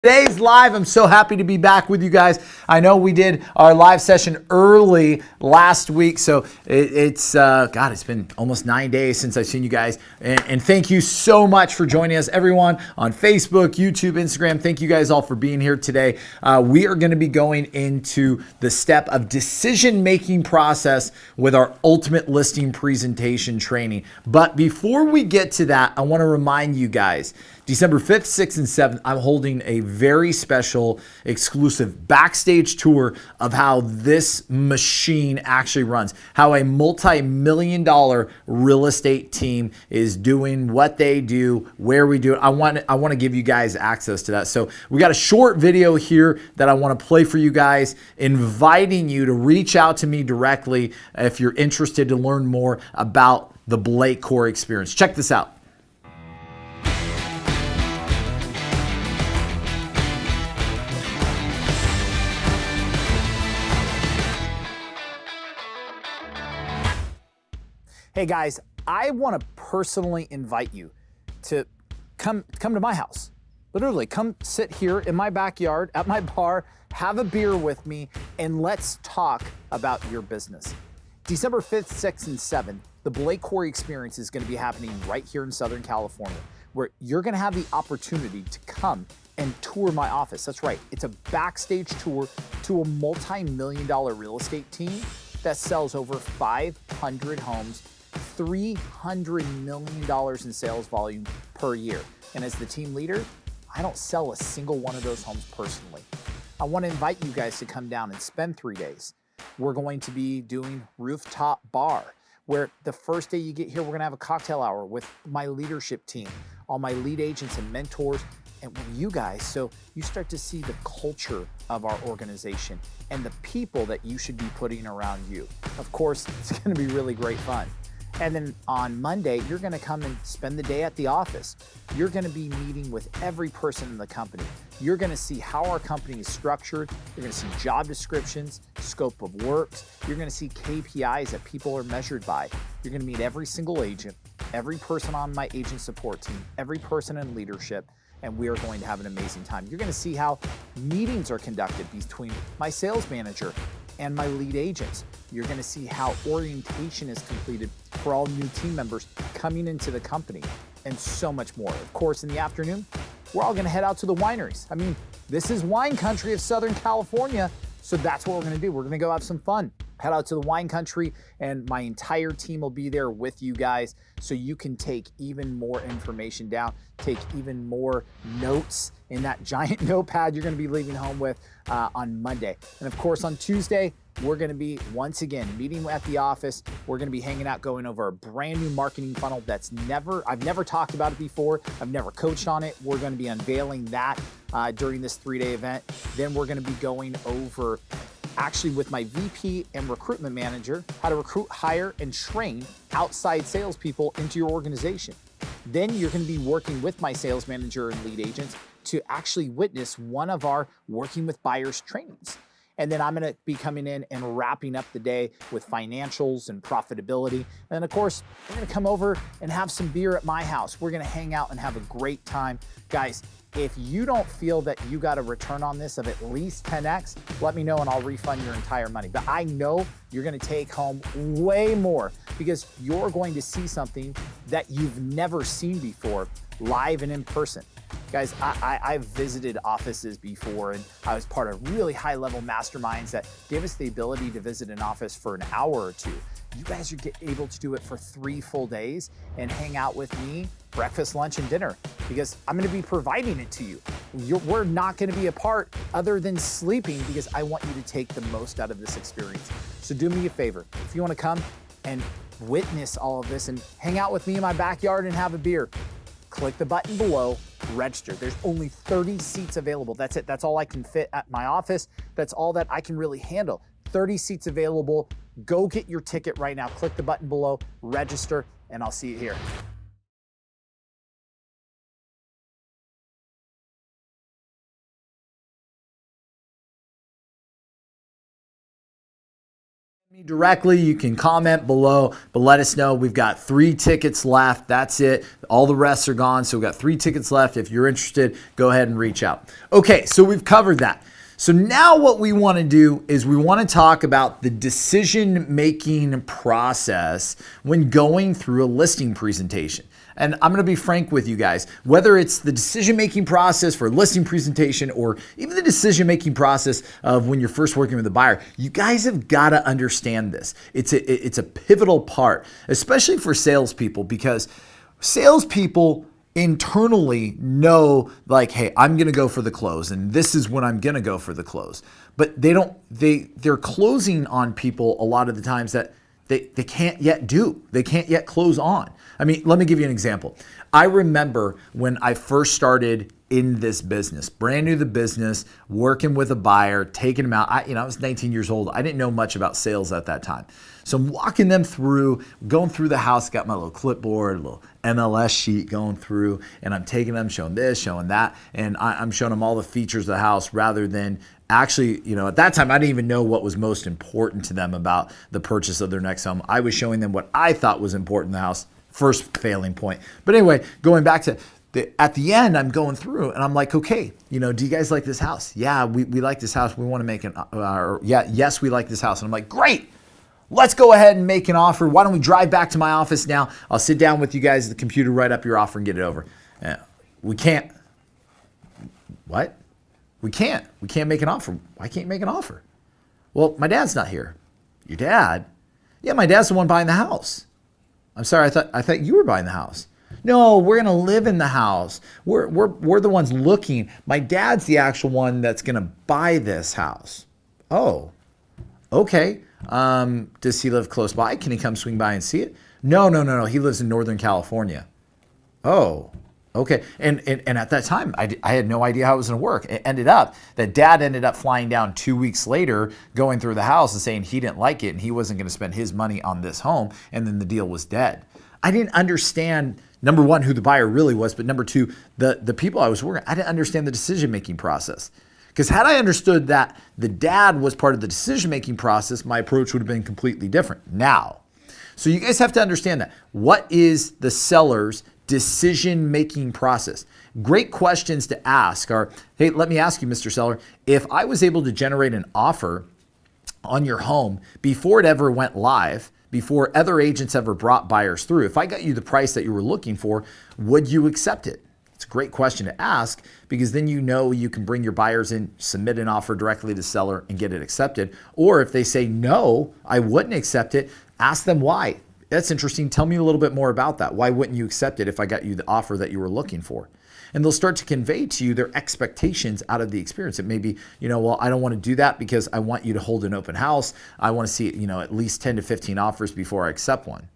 Today's live, I'm so happy to be back with you guys. I know we did our live session early last week, so it's been almost 9 days since I've seen you guys. And thank you so much for joining us, everyone on Facebook, YouTube, Instagram. Thank you guys all for being here today. We are going to be going into the step of decision-making process with our ultimate listing presentation training. But before we get to that, I want to remind you guys, December 5th, 6th, and 7th, I'm holding a very special exclusive backstage tour of how this machine actually runs, how a multi-million-dollar real estate team is doing what they do, where we do it. I want to give you guys access to that. So we got a short video here that I want to play for you guys, inviting you to reach out to me directly if you're interested to learn more about the Blake Cory experience. Check this out. Hey guys, I want to personally invite you to come to my house. Literally, come sit here in my backyard at my bar, have a beer with me, and let's talk about your business. December 5th, 6th, and 7th, the Blake Cory experience is going to be happening right here in Southern California, where you're going to have the opportunity to come and tour my office. That's right, it's a backstage tour to a multi-million-dollar real estate team that sells over 500 homes, $300 million in sales volume per year. And as the team leader, I don't sell a single one of those homes personally. I want to invite you guys to come down and spend 3 days. We're going to be doing rooftop bar, where the first day you get here, we're going to have a cocktail hour with my leadership team, all my lead agents and mentors, and with you guys, so you start to see the culture of our organization and the people that you should be putting around you. Of course, it's going to be really great fun. And then on Monday, you're going to come and spend the day at the office. You're going to be meeting with every person in the company. You're going to see how our company is structured. You're going to see job descriptions, scope of works. You're going to see KPIs that people are measured by. You're going to meet every single agent, every person on my agent support team, every person in leadership, and we are going to have an amazing time. You're going to see how meetings are conducted between my sales manager and my lead agents. You're going to see how orientation is completed for all new team members coming into the company, and so much more. Of course, in the afternoon, we're all going to head out to the wineries. I mean, this is wine country of Southern California, so that's what we're going to do. We're going to go have some fun. Head out to the wine country, and my entire team will be there with you guys, so you can take even more information down, take even more notes in that giant notepad you're going to be leaving home with on Monday. And of course, on Tuesday, we're going to be, once again, meeting at the office. We're going to be hanging out, going over a brand new marketing funnel I've never talked about it before. I've never coached on it. We're going to be unveiling that during this 3-day event. Then we're going to be going over, actually with my VP and recruitment manager, how to recruit, hire, and train outside salespeople into your organization. Then you're going to be working with my sales manager and lead agents to actually witness one of our Working with Buyers trainings. And then I'm going to be coming in and wrapping up the day with financials and profitability. And of course, we're going to come over and have some beer at my house. We're going to hang out and have a great time. Guys, if you don't feel that you got a return on this of at least 10x, let me know and I'll refund your entire money. But I know you're going to take home way more, because you're going to see something that you've never seen before, live and in person. Guys, I've visited offices before, and I was part of really high-level masterminds that gave us the ability to visit an office for an hour or two. You guys are able to do it for 3 full days and hang out with me, breakfast, lunch, and dinner, because I'm going to be providing it to you. We're not going to be apart other than sleeping, because I want you to take the most out of this experience. So do me a favor. If you want to come and witness all of this and hang out with me in my backyard and have a beer, click the button below, register. There's only 30 seats available. That's it. That's all I can fit at my office. That's all that I can really handle. 30 seats available. Go get your ticket right now. Click the button below, register, and I'll see you here. me directly, you can comment below, but let us know. We've got 3 tickets left. That's it. All the rest are gone. So we've got 3 tickets left. If you're interested, go ahead and reach out. Okay, so we've covered that. So now what we want to do is we want to talk about the decision-making process when going through a listing presentation. And I'm going to be frank with you guys, whether it's the decision-making process for a listing presentation or even the decision-making process of when you're first working with a buyer, you guys have got to understand this. It's a pivotal part, especially for salespeople, because salespeople internally know like, hey, I'm going to go for the close and this is when I'm going to go for the close. But they're closing on people a lot of the times that they can't yet do. They can't yet close on. I mean, let me give you an example. I remember when I first started in this business, brand new to the business, working with a buyer, taking them out. I was 19 years old. I didn't know much about sales at that time. So I'm walking them through, going through the house, got my little clipboard, a little MLS sheet going through, and I'm taking them, showing this, showing that, and I'm showing them all the features of the house rather than actually, at that time, I didn't even know what was most important to them about the purchase of their next home. I was showing them what I thought was important in the house. First failing point. But anyway, going back to at the end, I'm going through and I'm like, okay, do you guys like this house? Yeah, we like this house. We want to make yes, we like this house. And I'm like, great. Let's go ahead and make an offer. Why don't we drive back to my office now? I'll sit down with you guys at the computer, write up your offer and get it over. We can't. What? We can't make an offer. Why can't you make an offer? Well, my dad's not here. Your dad? Yeah, my dad's the one buying the house. I'm sorry, I thought you were buying the house. No, we're gonna live in the house. We're the ones looking. My dad's the actual one that's gonna buy this house. Oh, okay. Does he live close by? Can he come swing by and see it? No. He lives in Northern California. Oh, okay. And at that time, I had no idea how it was going to work. It ended up that dad ended up flying down 2 weeks later, going through the house and saying he didn't like it and he wasn't going to spend his money on this home. And then the deal was dead. I didn't understand, number one, who the buyer really was, but number two, the people I was working, I didn't understand the decision-making process. Because had I understood that the dad was part of the decision-making process, my approach would have been completely different now. So you guys have to understand that. What is the seller's decision-making process? Great questions to ask are, hey, let me ask you, Mr. Seller, if I was able to generate an offer on your home before it ever went live, before other agents ever brought buyers through, if I got you the price that you were looking for, would you accept it? It's a great question to ask because then you can bring your buyers in, submit an offer directly to the seller and get it accepted. Or if they say, no, I wouldn't accept it, ask them why. That's interesting. Tell me a little bit more about that. Why wouldn't you accept it if I got you the offer that you were looking for? And they'll start to convey to you their expectations out of the experience. It may be, well, I don't want to do that because I want you to hold an open house. I want to see, at least 10 to 15 offers before I accept one.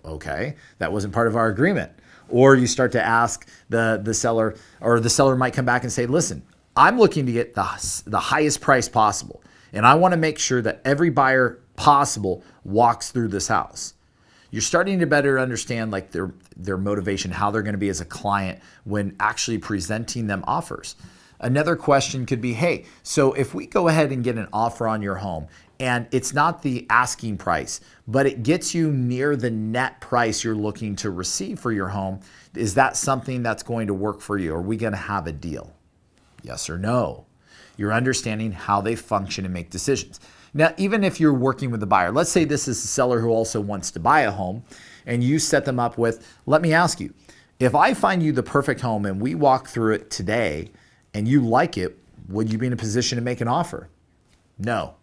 Okay, that wasn't part of our agreement. Or you start to ask the seller, or the seller might come back and say, listen, I'm looking to get the highest price possible. And I want to make sure that every buyer possible walks through this house. You're starting to better understand like their motivation, how they're going to be as a client when actually presenting them offers. Another question could be, hey, so if we go ahead and get an offer on your home and it's not the asking price, but it gets you near the net price you're looking to receive for your home, is that something that's going to work for you? Are we going to have a deal? Yes or no? You're understanding how they function and make decisions. Now, even if you're working with the buyer, let's say this is a seller who also wants to buy a home and you set them up with, let me ask you, if I find you the perfect home and we walk through it today and you like it, would you be in a position to make an offer? No.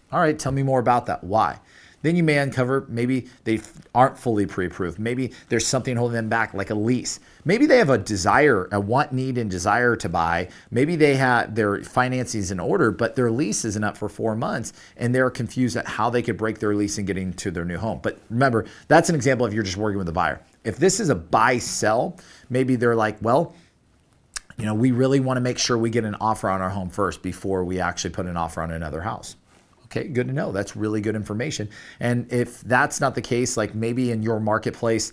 All right, tell me more about that. Why? Then you may uncover maybe they aren't fully pre-approved. Maybe there's something holding them back, like a lease. Maybe they have a desire, a want, need, and desire to buy. Maybe they have their finances in order, but their lease isn't up for 4 months, and they're confused at how they could break their lease and get into their new home. But remember, that's an example if you're just working with a buyer. If this is a buy-sell, maybe they're like, well, we really want to make sure we get an offer on our home first before we actually put an offer on another house. Okay, good to know. That's really good information. And if that's not the case, like maybe in your marketplace,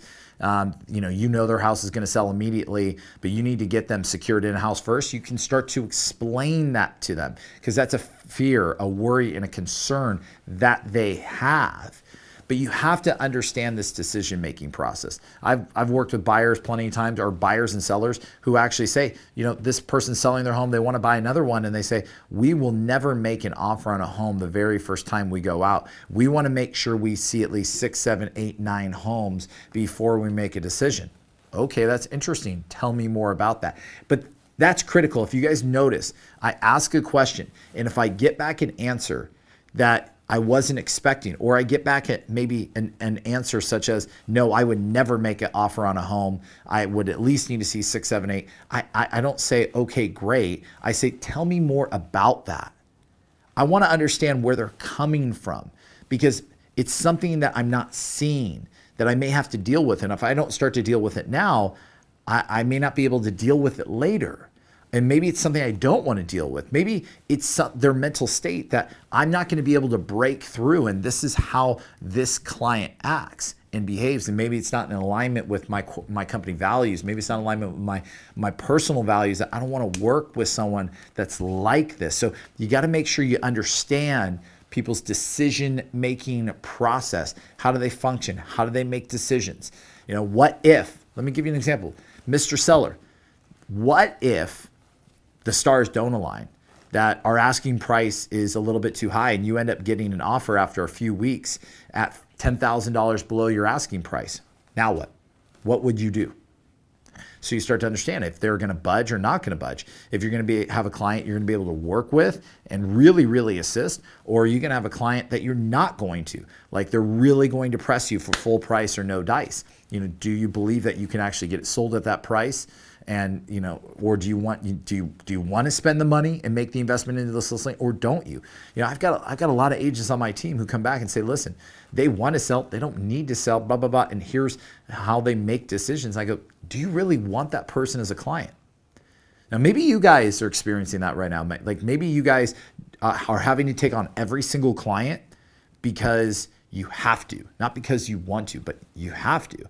you know their house is going to sell immediately, but you need to get them secured in-house first, you can start to explain that to them, because that's a fear, a worry, and a concern that they have. But you have to understand this decision-making process. I've worked with buyers plenty of times, or buyers and sellers who actually say, this person's selling their home, they want to buy another one, and they say, we will never make an offer on a home the very first time we go out. We want to make sure we see at least 6, 7, 8, 9 homes before we make a decision. Okay, that's interesting. Tell me more about that. But that's critical. If you guys notice, I ask a question, and if I get back an answer that I wasn't expecting, or I get back at maybe an answer such as, no, I would never make an offer on a home, I would at least need to see 6, 7, 8. I don't say, okay, great. I say, tell me more about that. I want to understand where they're coming from, because it's something that I'm not seeing that I may have to deal with. And if I don't start to deal with it now, I may not be able to deal with it later. And maybe it's something I don't want to deal with. Maybe it's their mental state that I'm not going to be able to break through, and this is how this client acts and behaves. And maybe it's not in alignment with my company values. Maybe it's not in alignment with my personal values, that I don't want to work with someone that's like this. So you got to make sure you understand people's decision-making process. How do they function? How do they make decisions? What if, let me give you an example. Mr. Seller, what if the stars don't align, that our asking price is a little bit too high, and you end up getting an offer after a few weeks at $10,000 below your asking price? Now what? What would you do? So you start to understand if they're going to budge or not going to budge. If you're going to have a client you're going to be able to work with and really, really assist, or you're going to have a client that you're not going to, like they're really going to press you for full price or no dice. Do you believe that you can actually get it sold at that price? And or do you want to spend the money and make the investment into this listing, or don't you? I've got a lot of agents on my team who come back and say, listen, they want to sell, they don't need to sell, blah blah blah, and here's how they make decisions. I go, do you really want that person as a client? Now maybe you guys are experiencing that right now. Like maybe you guys are having to take on every single client because you have to, not because you want to, but you have to.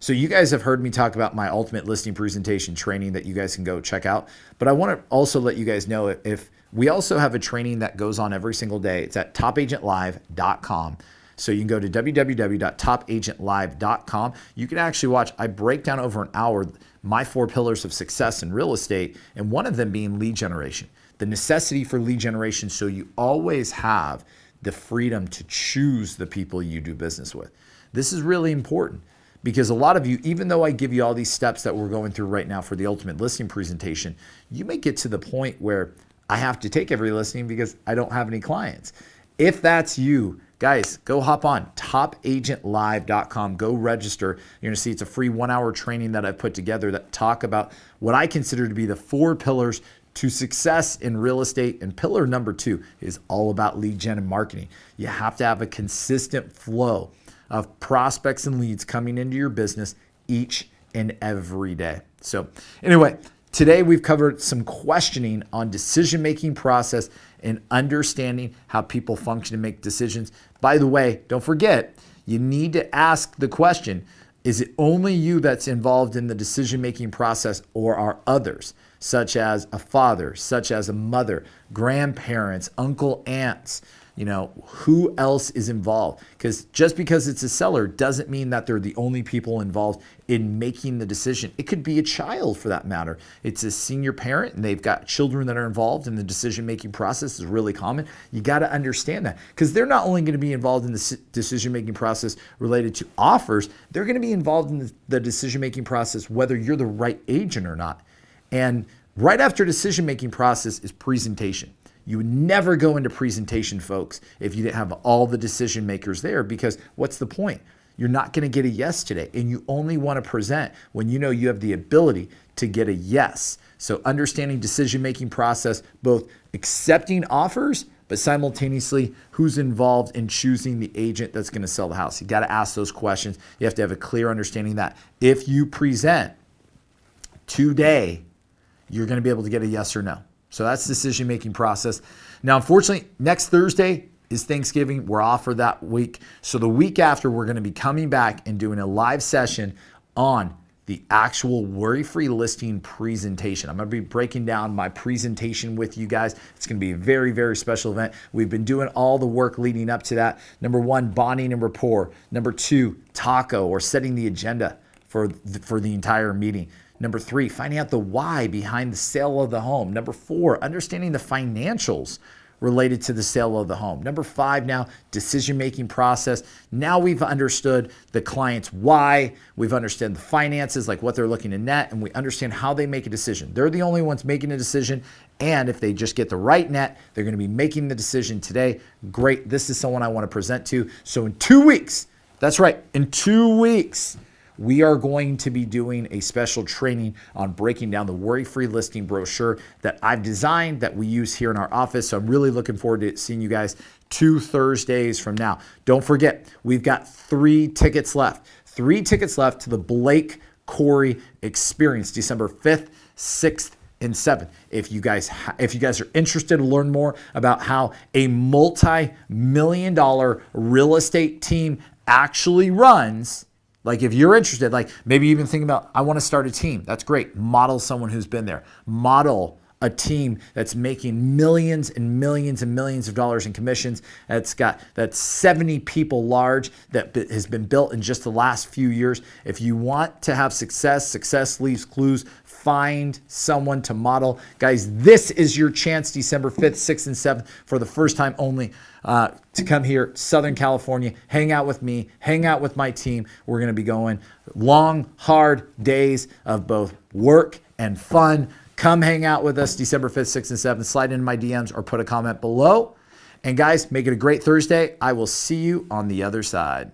So you guys have heard me talk about my ultimate listing presentation training that you guys can go check out. But I want to also let you guys know, if we also have a training that goes on every single day. It's at topagentlive.com. So you can go to www.topagentlive.com. You can actually watch, I break down over an hour my 4 pillars of success in real estate, and one of them being lead generation. The necessity for lead generation, so you always have the freedom to choose the people you do business with. This is really important. Because a lot of you, even though I give you all these steps that we're going through right now for the ultimate listing presentation, you may get to the point where I have to take every listing because I don't have any clients. If that's you, guys, go hop on topagentlive.com, go register. You're gonna see it's a free 1-hour training that I've put together that talk about what I consider to be the 4 pillars to success in real estate. And pillar number 2 is all about lead gen and marketing. You have to have a consistent flow of prospects and leads coming into your business each and every day. So anyway, today we've covered some questioning on decision-making process and understanding how people function and make decisions. By the way, don't forget, you need to ask the question, is it only you that's involved in the decision-making process, or are others, such as a father, such as a mother, grandparents, uncle, aunts, who else is involved? Because just because it's a seller doesn't mean that they're the only people involved in making the decision. It could be a child for that matter. It's a senior parent and they've got children that are involved in the decision-making process. Is really common. You got to understand that, because they're not only going to be involved in the decision-making process related to offers, they're going to be involved in the decision-making process whether you're the right agent or not. And right after decision-making process is presentation. You would never go into presentation, folks, if you didn't have all the decision makers there, because what's the point? You're not going to get a yes today, and you only want to present when you know you have the ability to get a yes. So understanding decision-making process, both accepting offers, but simultaneously who's involved in choosing the agent that's going to sell the house. You got to ask those questions. You have to have a clear understanding that if you present today, you're going to be able to get a yes or no. So that's decision-making process. Now, unfortunately, next Thursday, is Thanksgiving. We're off for that week. So the week after, we're going to be coming back and doing a live session on the actual worry-free listing presentation. I'm going to be breaking down my presentation with you guys. It's going to be a very, very special event. We've been doing all the work leading up to that. Number one, bonding and rapport. Number two, taco, or setting the agenda for the entire meeting. Number three, finding out the why behind the sale of the home. Number four, understanding the financials related to the sale of the home. Number five, now decision-making process. Now we've understood the client's why. We've understood the finances, like what they're looking to net, and we understand how they make a decision. They're the only ones making a decision. And if they just get the right net, they're going to be making the decision today. Great. This is someone I want to present to. So in 2 weeks, that's right, in 2 weeks, we are going to be doing a special training on breaking down the worry-free listing brochure that I've designed that we use here in our office. So I'm really looking forward to seeing you guys 2 Thursdays from now. Don't forget, we've got 3 tickets left. 3 tickets left to the Blake Cory experience, December 5th, 6th, and 7th. If you guys are interested to learn more about how a multi-million-dollar real estate team actually runs, like if you're interested, like maybe even thinking about, I want to start a team. That's great. Model someone who's been there. Model a team that's making millions and millions and millions of dollars in commissions. That's 70 people large, that has been built in just the last few years. If you want to have success, success leaves clues. Find someone to model. Guys, this is your chance, December 5th, 6th, and 7th, for the first time only, to come here, Southern California, hang out with me, hang out with my team. We're going to be going long, hard days of both work and fun. Come hang out with us December 5th, 6th, and 7th. Slide into my DMs or put a comment below. And guys, make it a great Thursday. I will see you on the other side.